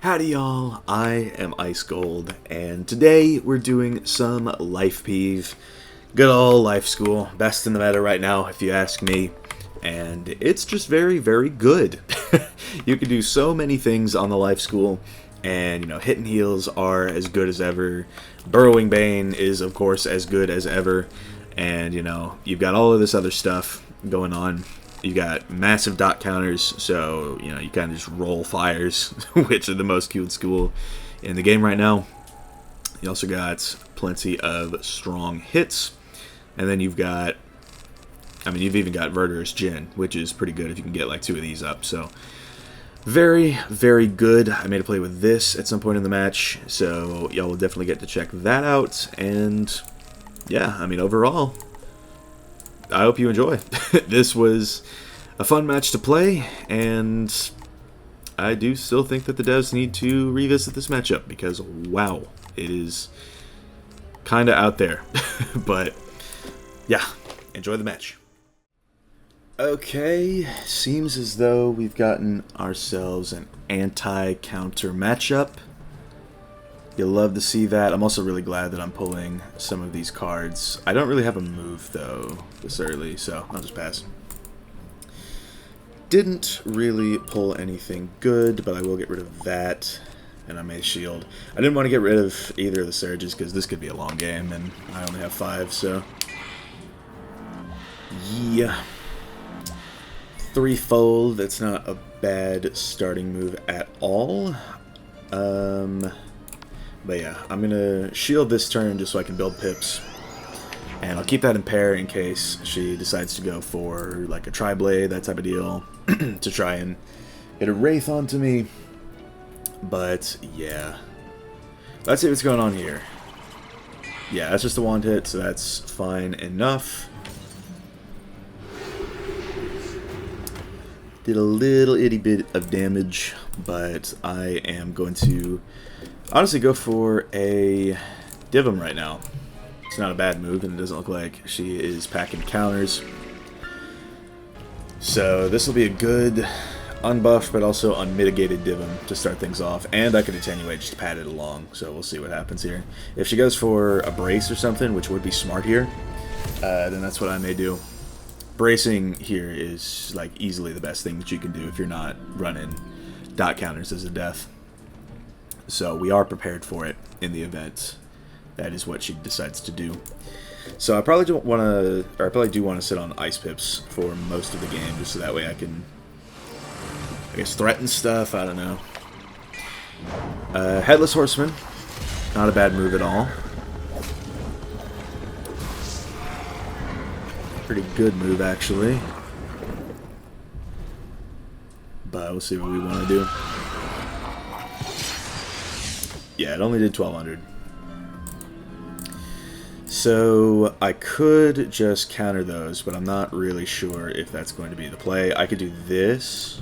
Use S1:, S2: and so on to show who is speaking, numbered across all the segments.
S1: Howdy y'all, I am Ice Gold, and today we're doing some Life Peeve. Good old life school, best in the meta right now if you ask me, and it's just very, very good. You can do so many things on the life school, and you know, hit and heals are as good as ever. Burrowing Bane is of course as good as ever, and you know, you've got all of this other stuff going on. You got massive dot counters, so you know you kind of just roll fires, which are the most queued school in the game right now. You also got plenty of strong hits, and then you've got, you've even got Verdurous Djinn, which is pretty good if you can get like 2 of these up. So very, very good. I made a play with this at some point in the match, so y'all will definitely get to check that out. And yeah, overall, I hope you enjoy. This was a fun match to play, and I do still think that the devs need to revisit this matchup because, wow, it is kind of out there. But, yeah, enjoy the match. Okay, seems as though we've gotten ourselves an anti-counter matchup. You'll love to see that. I'm also really glad that I'm pulling some of these cards. I don't really have a move, though, this early, so I'll just pass. Didn't really pull anything good, but I will get rid of that, and I may shield. I didn't want to get rid of either of the surges, because this could be a long game, and I only have 5, so... yeah. Threefold, that's not a bad starting move at all. But yeah, I'm going to shield this turn just so I can build pips. And I'll keep that in pair in case she decides to go for like a Tri-Blade, that type of deal, to try and get a Wraith onto me. But yeah, let's see what's going on here. Yeah, that's just a wand hit, so that's fine enough. Did a little itty bit of damage, but I am going to honestly go for a Divum right now. It's not a bad move, and it doesn't look like she is packing counters. So this will be a good unbuffed but also unmitigated Divum to start things off, and I could attenuate just to pad it along, so we'll see what happens here. If she goes for a brace or something, which would be smart here, then that's what I may do. Bracing here is like easily the best thing that you can do if you're not running dot counters as a death. So we are prepared for it in the event that is what she decides to do. So I probably don't want to, or I probably do want to sit on ice pips for most of the game, just so that way I can, I guess, threaten stuff. I don't know. Headless Horseman, not a bad move at all. Pretty good move, actually. But we'll see what we want to do. Yeah, it only did 1200. So I could just counter those, but I'm not really sure if that's going to be the play. I could do this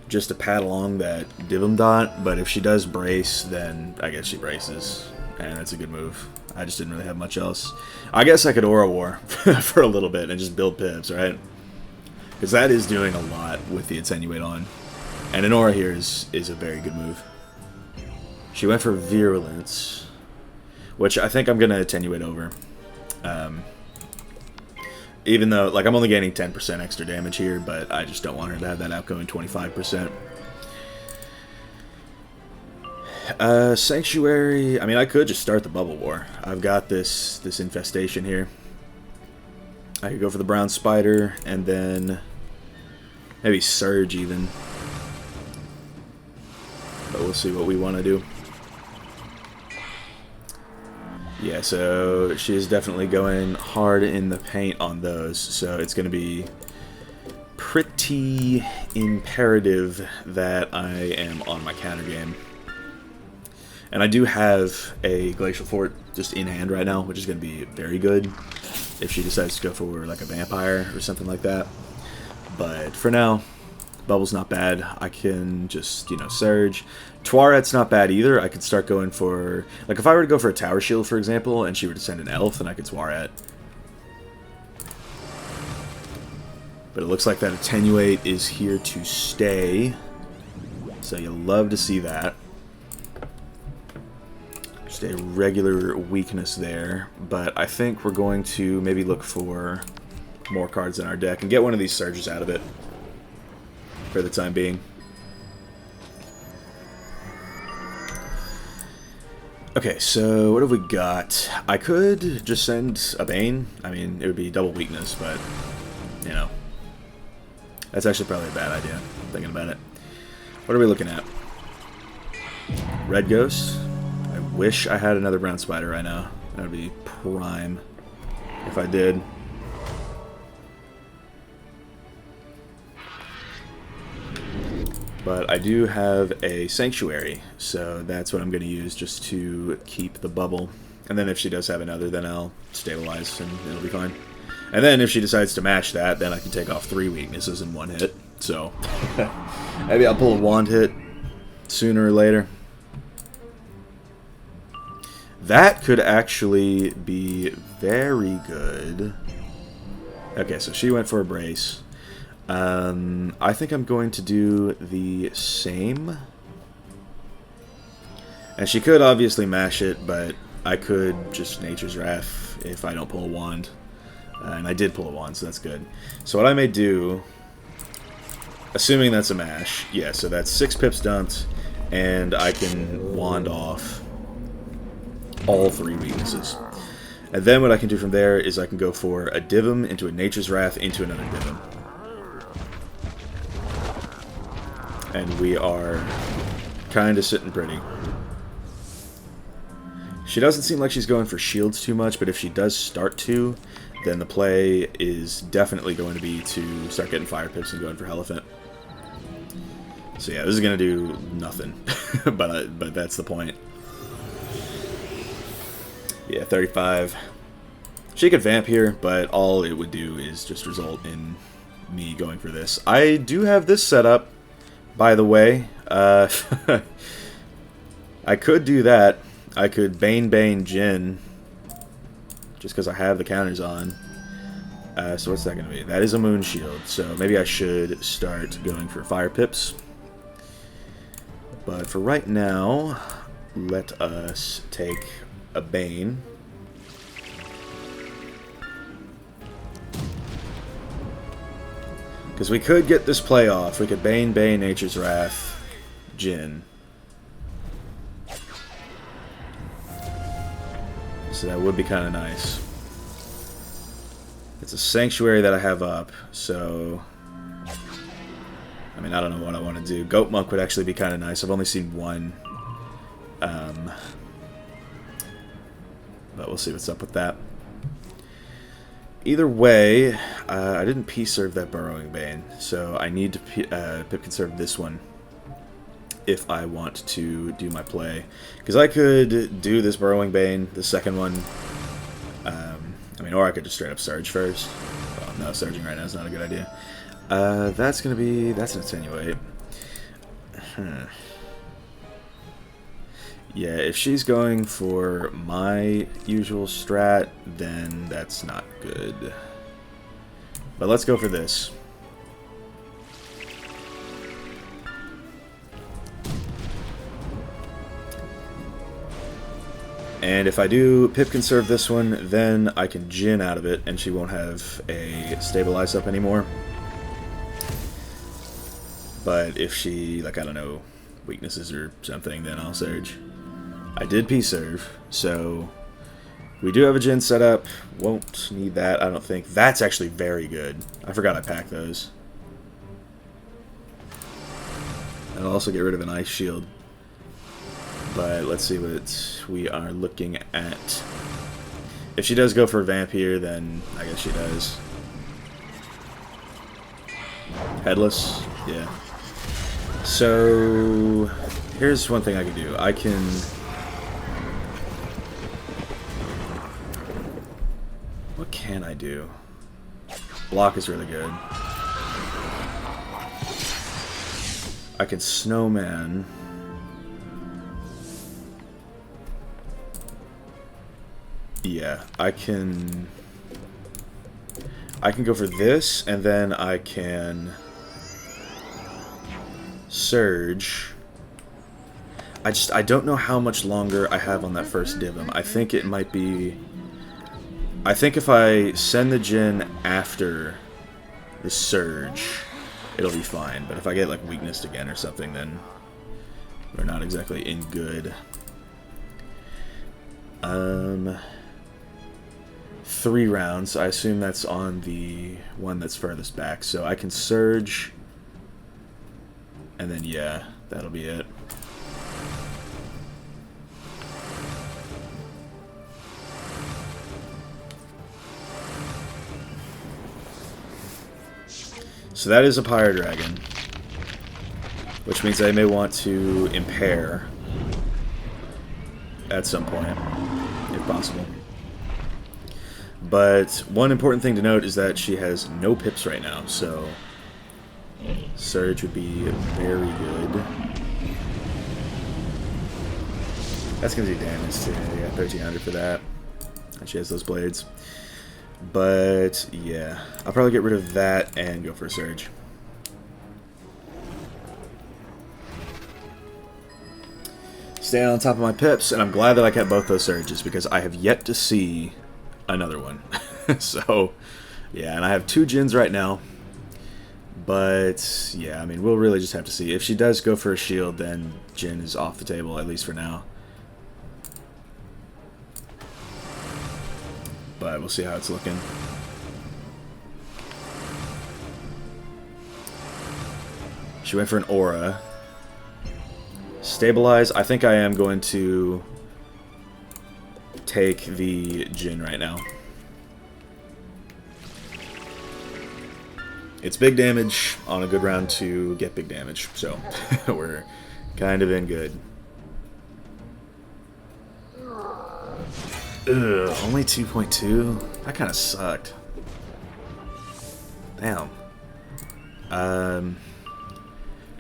S1: just to pad along that Divum dot, but if she does brace, then I guess she braces, and that's a good move. I just didn't really have much else. I guess I could Aura War for a little bit and just build pips, right? Because that is doing a lot with the Attenuate on. And an Aura here is a very good move. She went for Virulence, which I think I'm going to Attenuate over. Even though, like, I'm only gaining 10% extra damage here, but I just don't want her to have that outgoing 25%. Sanctuary, I could just start the Bubble War. I've got this infestation here. I could go for the Brown Spider, and then maybe Surge even. But we'll see what we want to do. Yeah, so she is definitely going hard in the paint on those, so it's going to be pretty imperative that I am on my counter game. And I do have a Glacial Fort just in hand right now, which is going to be very good if she decides to go for like a Vampire or something like that. But for now, Bubble's not bad. I can just, you know, Surge. Tuaret's not bad either. I could start going for, like, if I were to go for a Tower Shield, for example, and she were to send an Elf, then I could Tuaret. But it looks like that Attenuate is here to stay. So you'll love to see that. Just a regular weakness there, but I think we're going to maybe look for more cards in our deck and get one of these surges out of it for the time being. Okay, so what have we got? I could just send a Bane. I mean, it would be double weakness, but, you know. That's actually probably a bad idea, thinking about it. What are we looking at? Red Ghost. I wish I had another brown spider right now. That would be prime if I did. But I do have a Sanctuary, so that's what I'm going to use just to keep the bubble. And then if she does have another, then I'll stabilize and it'll be fine. And then if she decides to match that, then I can take off 3 weaknesses in 1 hit. So maybe I'll pull a wand hit sooner or later. That could actually be very good. Okay, so she went for a brace. I think I'm going to do the same. And she could obviously mash it, but I could just Nature's Wrath if I don't pull a wand. And I did pull a wand, so that's good. So what I may do, assuming that's a mash, yeah, so that's 6 pips dumped, and I can wand off all 3 weaknesses. And then what I can do from there is I can go for a Divum into a Nature's Wrath into another Divum. And we are kind of sitting pretty. She doesn't seem like she's going for shields too much, but if she does start to, then the play is definitely going to be to start getting fire pips and going for Elephant. So yeah, this is going to do nothing, but that's the point. Yeah, 35. She could vamp here, but all it would do is just result in me going for this. I do have this set up. By the way, I could do that. I could Bane Jin, just because I have the counters on. So what's that going to be? That is a Moon Shield, so maybe I should start going for Fire Pips. But for right now, let us take a Bane. Because we could get this play off. We could Bane, Nature's Wrath, Jin. So that would be kind of nice. It's a Sanctuary that I have up, so... I mean, I don't know what I want to do. Goat Monk would actually be kind of nice. I've only seen one. But we'll see what's up with that. Either way, I didn't P-serve that Burrowing Bane, so I need to Pip Conserve this one if I want to do my play. Because I could do this Burrowing Bane, the second one, I mean, or I could just straight up Surge first. Well, no, Surging right now is not a good idea. That's an Attenuate. Yeah, if she's going for my usual strat, then that's not good. But let's go for this. And if I do Pip Conserve this one, then I can Jin out of it, and she won't have a Stabilize up anymore. But if she, like, I don't know, weaknesses or something, then I'll Surge. I did P-serve, so we do have a Jin set up. Won't need that, I don't think. That's actually very good. I forgot I packed those. I'll also get rid of an Ice Shield. But let's see what we are looking at. If she does go for a Vamp here, then I guess she does. Headless? Yeah. So here's one thing I can do. I can... What can I do? Block is really good. I can Snowman. Yeah, I can go for this, and then I can Surge. I don't know how much longer I have on that first divum. I think it might be... I think if I send the Djinn after the Surge, it'll be fine. But if I get, like, weaknessed again or something, then we're not exactly in good. 3 rounds. I assume that's on the one that's furthest back. So I can Surge, and then, yeah, that'll be it. So that is a Pyre Dragon, which means I may want to impair at some point, if possible. But one important thing to note is that she has no pips right now, so Surge would be very good. That's going to do damage too. I got 1300 for that. And she has those blades. But, yeah. I'll probably get rid of that and go for a Surge. Staying on top of my pips, and I'm glad that I kept both those Surges, because I have yet to see another one. So, yeah, and I have 2 Djinns right now. But, yeah, I mean, we'll really just have to see. If she does go for a shield, then Djinn is off the table, at least for now. But we'll see how it's looking. She went for an aura. Stabilize. I think I am going to take the Djinn right now. It's big damage on a good round to get big damage. So we're kind of in good. Ugh, only 2.2? That kind of sucked. Damn.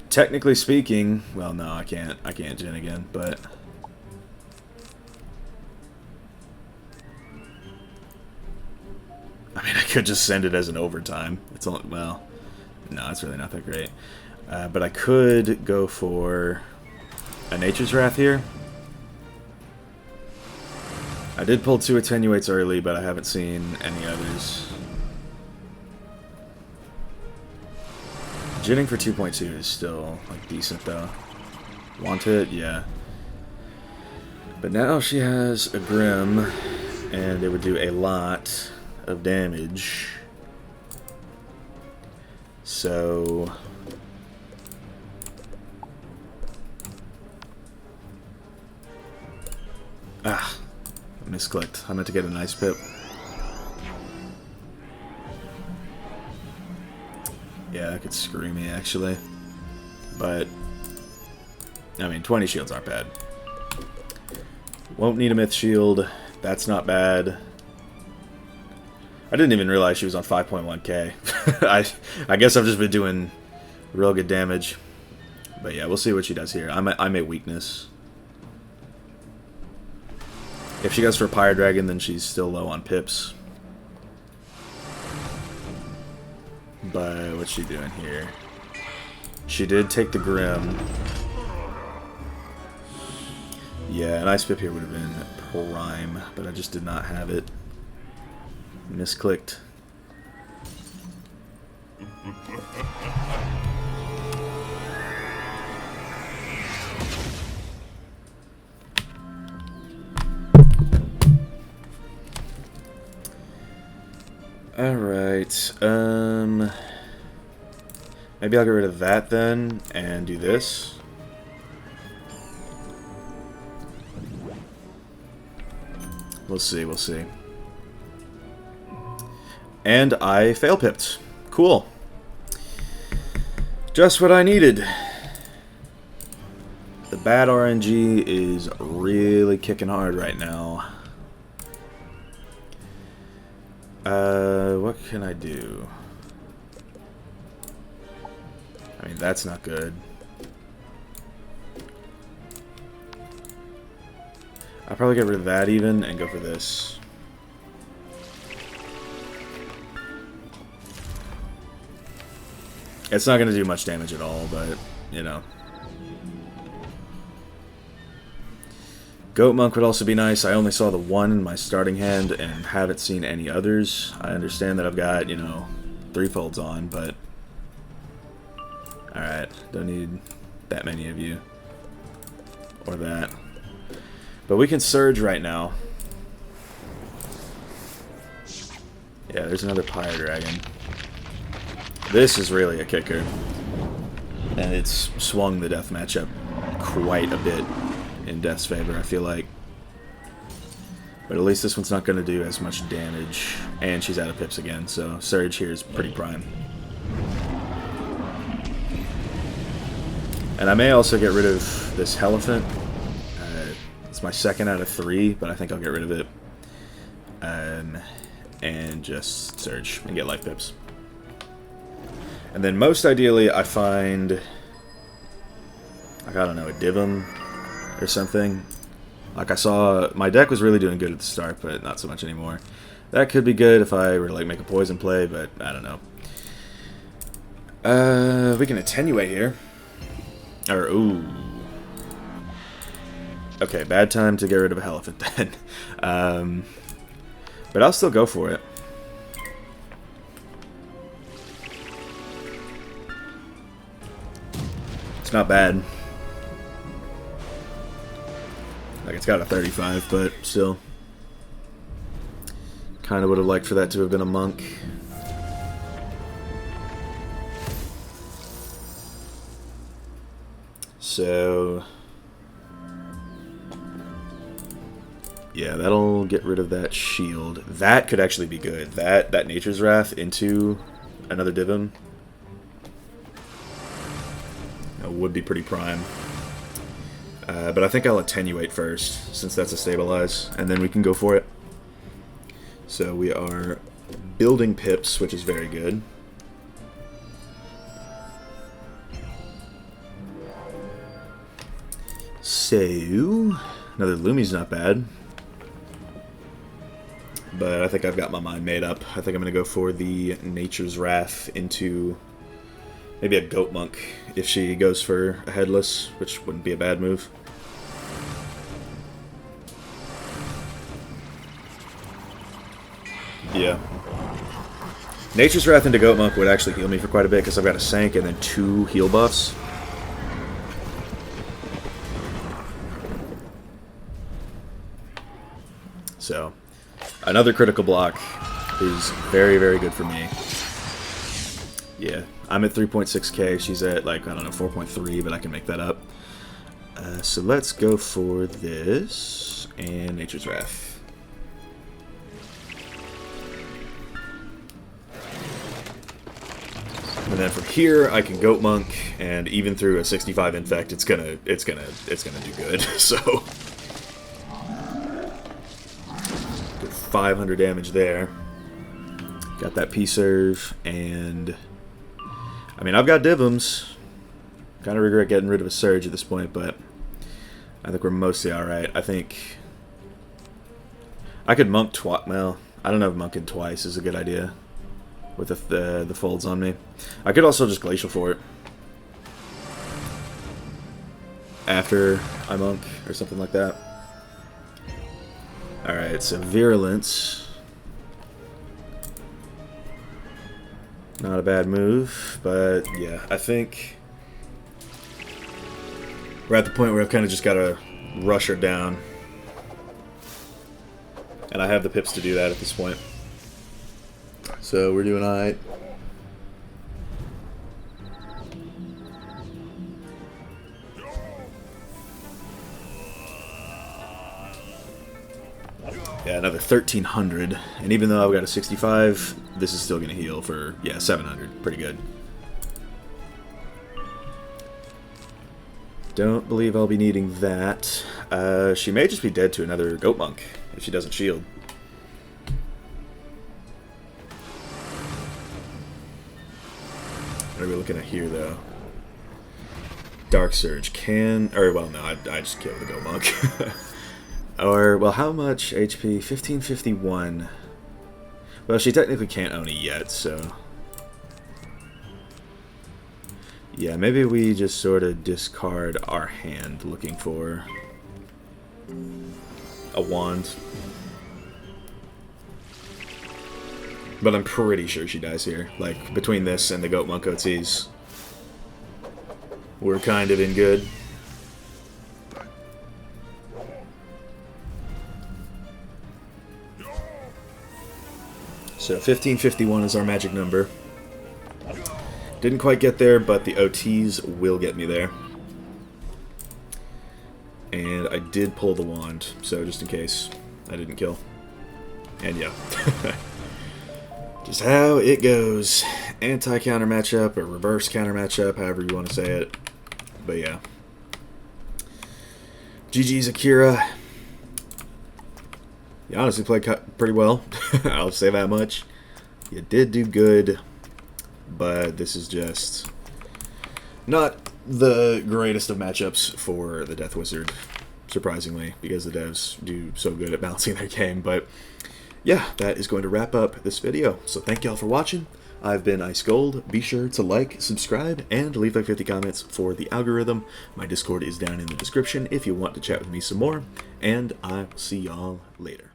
S1: Technically speaking, well, no, I can't Djinn again, but I mean, I could just send it as an overtime. It's only, well, no, it's really not that great. But I could go for a Nature's Wrath here. I did pull 2 Attenuates early, but I haven't seen any others. Djinning for 2.2 is still, like, decent, though. Want it? Yeah. But now she has a Grim, and it would do a lot of damage. So... ah. Misclicked. I meant to get a nice pip. Yeah, that could screw me, actually. But, I mean, 20 shields aren't bad. Won't need a myth shield. That's not bad. I didn't even realize she was on 5.1k. I guess I've just been doing real good damage. But yeah, we'll see what she does here. I'm a weakness. If she goes for Pyre Dragon, then she's still low on pips. But what's she doing here? She did take the Grim. Yeah, an Ice Pip here would have been prime, but I just did not have it. Misclicked. Alright, maybe I'll get rid of that then, and do this. We'll see, we'll see. And I fail pipped. Cool. Just what I needed. The bad RNG is really kicking hard right now. What can I do? I mean, that's not good. I'll probably get rid of that even and go for this. It's not going to do much damage at all, but you know. Goat Monk would also be nice. I only saw the one in my starting hand and haven't seen any others. I understand that I've got, you know, 3 folds on, but... Alright, don't need that many of you. Or that. But we can surge right now. Yeah, there's another Pyre Dragon. This is really a kicker. And it's swung the death matchup quite a bit in Death's favor, I feel like. But at least this one's not going to do as much damage. And she's out of pips again, so Surge here is pretty prime. And I may also get rid of this Elephant. It's my second out of 3, but I think I'll get rid of it. And just Surge and get life pips. And then most ideally I find, like, I don't know, a Divum or something. Like, I saw my deck was really doing good at the start, but not so much anymore. That could be good if I were to, like, make a poison play, but I don't know. We can attenuate here. Or, ooh. Okay, bad time to get rid of a Elephant then. But I'll still go for it. It's not bad. Like, it's got a 35, but still. Kind of would have liked for that to have been a monk. So... yeah, that'll get rid of that shield. That could actually be good. That Nature's Wrath into another Divum would be pretty prime. But I think I'll attenuate first, since that's a stabilize, and then we can go for it. So we are building pips, which is very good. So, another Lumi's not bad. But I think I've got my mind made up. I think I'm going to go for the Nature's Wrath into maybe a Goat Monk if she goes for a Headless, which wouldn't be a bad move. Yeah. Nature's Wrath into Goat Monk would actually heal me for quite a bit because I've got a Sank and then 2 heal buffs. So, another critical block is very, very good for me. Yeah, I'm at 3.6k. She's at, like, I don't know, 4.3, but I can make that up. So let's go for this and Nature's Wrath. And then from here, I can Goat Monk, and even through a 65 infect, it's gonna do good. So, good 500 damage there. Got that P-Serve, and I mean, I've got Divums. Kind of regret getting rid of a Surge at this point, but I think we're mostly alright. I think I could Monk twice. Well, I don't know if Monking twice is a good idea with the folds on me. I could also just Glacial for it after I Monk or something like that. Alright, so Virulence. Not a bad move, but yeah, I think we're at the point where I've kind of just got to rush her down. And I have the pips to do that at this point. So we're doing alright. Yeah, another 1300. And even though I've got a 65, this is still going to heal for, yeah, 700. Pretty good. Don't believe I'll be needing that. She may just be dead to another Goat Monk if she doesn't shield. What are we looking at here, though? Dark Surge can... or, well, no, I just killed the Goat Monk. Or, well, how much HP? 1551. Well, she technically can't Oni yet, so... Yeah, maybe we just sort of discard our hand looking for a wand. But I'm pretty sure she dies here. Like, between this and the Goat Monk OTs, we're kind of in good. So 1551 is our magic number. Didn't quite get there, but the OTs will get me there. And I did pull the wand, so just in case I didn't kill. And yeah. Just how it goes. Anti-counter matchup, or reverse counter matchup, however you want to say it. But yeah. GG's Akira. You honestly played pretty well. I'll say that much. You did do good, but this is just not the greatest of matchups for the Death Wizard, surprisingly, because the devs do so good at balancing their game. But yeah, that is going to wrap up this video. So thank y'all for watching. I've been Ice Gold. Be sure to like, subscribe, and leave like 50 comments for the algorithm. My Discord is down in the description if you want to chat with me some more, and I'll see y'all later.